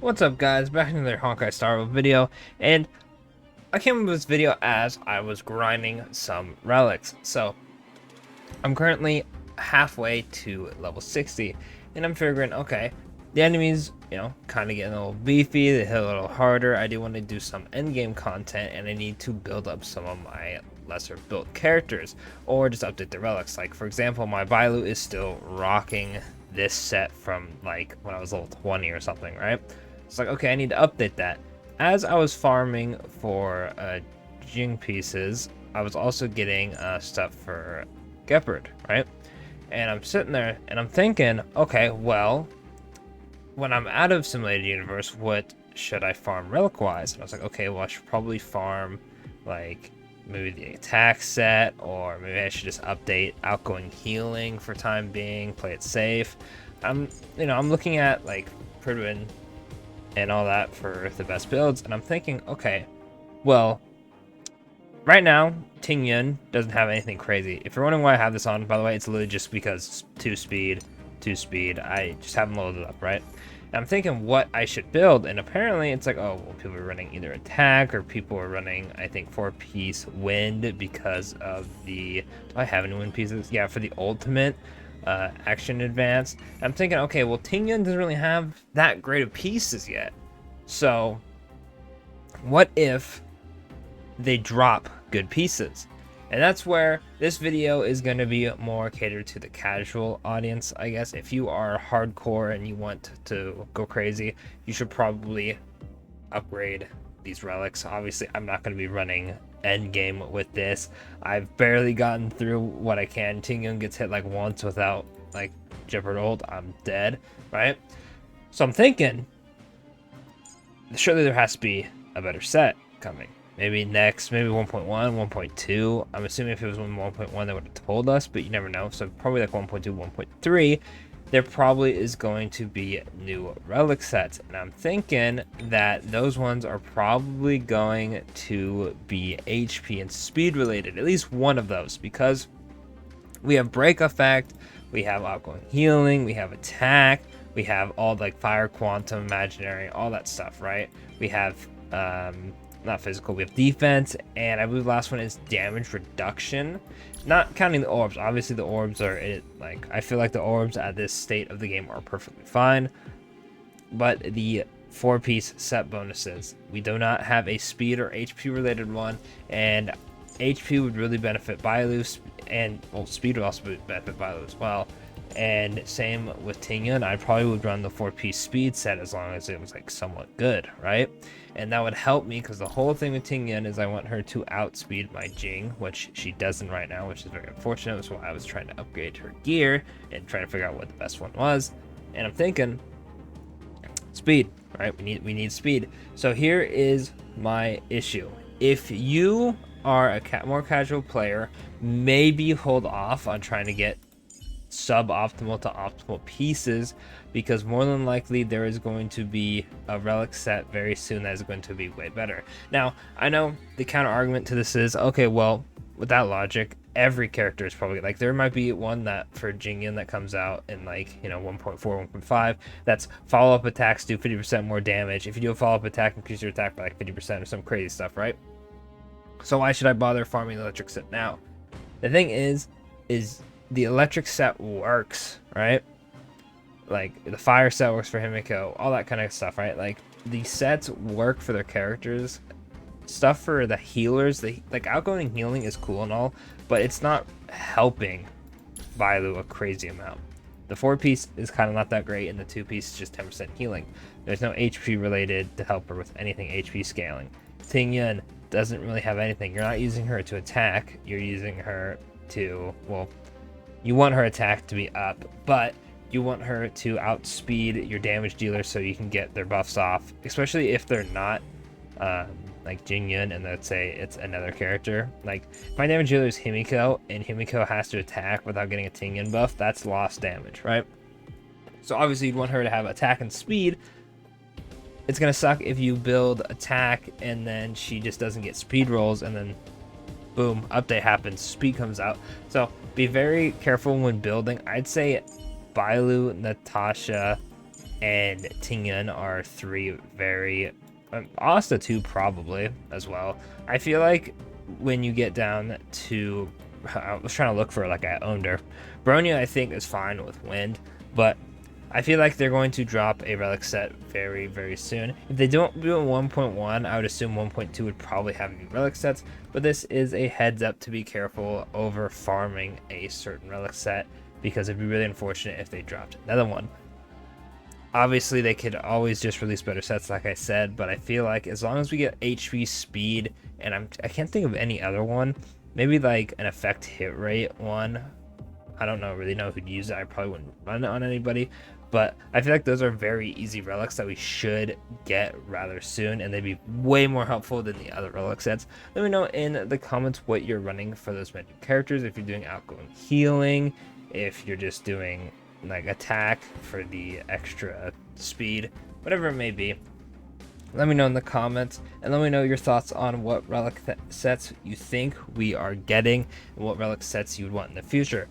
What's up, guys? Back in another Honkai Star video, and I came up with this video as I was grinding some relics. So I'm currently halfway to level 60, and I'm figuring, okay, the enemies, kind of getting a little beefy, they hit a little harder. I do want to do some endgame content, and I need to build up some of my lesser built characters, or just update the relics. Like, for example, my Bailu is still rocking this set from like when I was level 20 or something, right? It's like, okay, I need to update that. As I was farming for Jing pieces, I was also getting stuff for Gepard, right? And I'm sitting there and I'm thinking, okay, well, when I'm out of Simulated Universe, what should I farm relic-wise? And I was like, okay, well, I should probably farm, like, maybe the attack set, or maybe I should just update outgoing healing for time being, play it safe. I'm looking at, like, Pridwin and all that for the best builds, and I'm thinking, okay, well, right now, Ting Yun doesn't have anything crazy. If you're wondering why I have this on, by the way, it's literally just because 2 speed. I just haven't loaded it up, right? And I'm thinking what I should build, and apparently it's like, oh, well, people are running either attack, or people are running, I think, 4-piece wind because of the... Do I have any wind pieces? Yeah, for the ultimate action advance. I'm thinking, okay, well, Ting Yun doesn't really have that great of pieces yet. So, what if they drop good pieces? And that's where this video is going to be more catered to the casual audience, I guess. If you are hardcore and you want to go crazy, you should probably upgrade these relics. Obviously, I'm not going to be running endgame with this. I've barely gotten through what I can. Ting Yun gets hit like once without like Gepard ult, I'm dead, right? So I'm thinking, surely there has to be a better set coming. Maybe next, maybe 1.1, 1.2. I'm assuming if it was 1.1, they would have told us, but you never know. So probably like 1.2, 1.3, there probably is going to be new relic sets. And I'm thinking that those ones are probably going to be HP and speed related, at least one of those, because we have break effect, we have outgoing healing, we have attack, we have all like fire, quantum, imaginary, all that stuff, right? We have, not physical, we have defense, and I believe the last one is damage reduction, not counting the orbs. Obviously the orbs are like, I feel like the orbs at this state of the game are perfectly fine, but the 4-piece set bonuses, we do not have a speed or HP related one, and HP would really benefit Bailu, and well, speed would also benefit Bailu as well. And same with Ting Yun, I probably would run the 4-piece speed set as long as it was like somewhat good, right? And that would help me, because the whole thing with Ting Yun is I want her to outspeed my Jing, which she doesn't right now, which is very unfortunate. So I was trying to upgrade her gear and trying to figure out what the best one was. And I'm thinking speed, right? We need speed. So here is my issue. If you are a more casual player, maybe hold off on trying to get suboptimal to optimal pieces, because more than likely there is going to be a relic set very soon that is going to be way better. Now, I know the counter argument to this is, okay, well, with that logic, every character is probably like, there might be one that for Jingyun that comes out in like 1.4, 1.5, that's follow-up attacks do 50% more damage. If you do a follow-up attack, increase your attack by like 50% or some crazy stuff, right? So why should I bother farming the electric set now? The thing is the electric set works, right? Like the fire set works for Himiko, all that kind of stuff, right? Like the sets work for their characters. Stuff for the healers, like outgoing healing is cool and all, but it's not helping Bailu a crazy amount. The 4-piece is kind of not that great, and the 2-piece is just 10% healing. There's no HP related to help her with anything HP scaling. Ting Yun doesn't really have anything. You're not using her to attack, you're using her to, well, you want her attack to be up, but you want her to outspeed your damage dealer so you can get their buffs off, especially if they're not like Jingyun and let's say it's another character. Like if my damage dealer is Himiko and Himiko has to attack without getting a Ting Yun buff, that's lost damage, right? So obviously you'd want her to have attack and speed. It's gonna suck if you build attack and then she just doesn't get speed rolls, and then boom, update happens, speed comes out. So be very careful when building. I'd say Bailu, Natasha, and Tingyun are 3 very... Asta 2 probably as well. I feel like when you get down to... I was trying to look for like a Onder. Bronya I think is fine with Wind, but I feel like they're going to drop a relic set very, very soon. If they don't do it 1.1, I would assume 1.2 would probably have new relic sets, but this is a heads up to be careful over farming a certain relic set, because it'd be really unfortunate if they dropped another one. Obviously, they could always just release better sets, like I said, but I feel like as long as we get HP, speed, and I can't think of any other one, maybe like an effect hit rate one. I don't really know who'd use it. I probably wouldn't run it on anybody, but I feel like those are very easy relics that we should get rather soon, and they'd be way more helpful than the other relic sets. Let me know in the comments what you're running for those menu characters, if you're doing outgoing healing, if you're just doing like attack for the extra speed, whatever it may be. Let me know in the comments, and let me know your thoughts on what relic sets you think we are getting and what relic sets you would want in the future.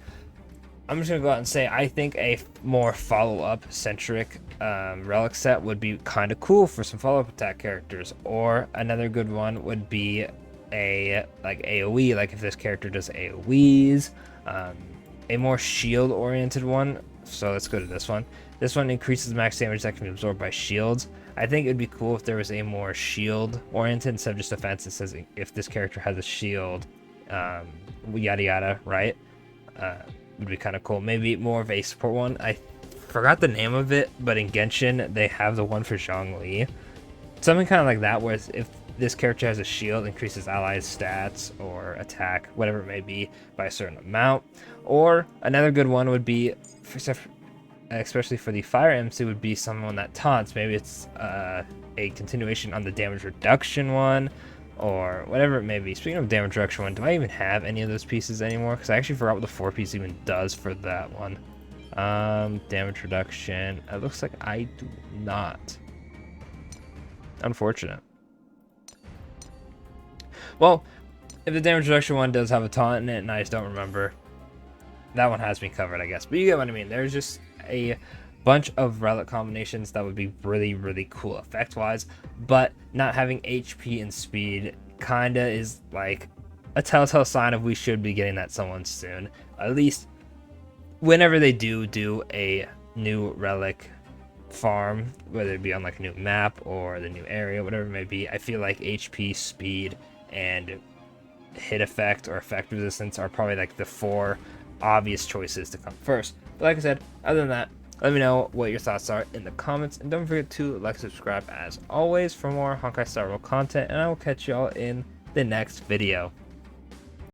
I'm just gonna go out and say I think a more follow-up centric relic set would be kind of cool for some follow-up attack characters, or another good one would be a like AoE, like if this character does AoEs, a more shield oriented one. So let's go to this one. This one increases max damage that can be absorbed by shields. I think it'd be cool if there was a more shield oriented instead of just defense. It says if this character has a shield, yada yada, right? Would be kind of cool. Maybe more of a support one. I forgot the name of it, but in Genshin they have the one for Zhongli. Something kind of like that, where if this character has a shield, increases allies' stats or attack, whatever it may be, by a certain amount. Or another good one would be, especially for the fire MC, would be someone that taunts. Maybe it's a continuation on the damage reduction one, or whatever it may be. Speaking of damage reduction one, do I even have any of those pieces anymore? Because I actually forgot what the 4 piece even does for that one. Damage reduction. It looks like I do not. Unfortunate. Well, if the damage reduction one does have a taunt in it and I just don't remember, that one has me covered, I guess. But you get what I mean. There's just a bunch of relic combinations that would be really, really cool effect-wise, but not having HP and speed kinda is like a telltale sign of we should be getting that someone soon. At least whenever they do a new relic farm, whether it be on like a new map or the new area, whatever it may be, I feel like HP, speed, and hit effect or effect resistance are probably like the 4 obvious choices to come first. But like I said, other than that, let me know what your thoughts are in the comments, and don't forget to like, subscribe as always for more Honkai Star Rail content, and I will catch y'all in the next video.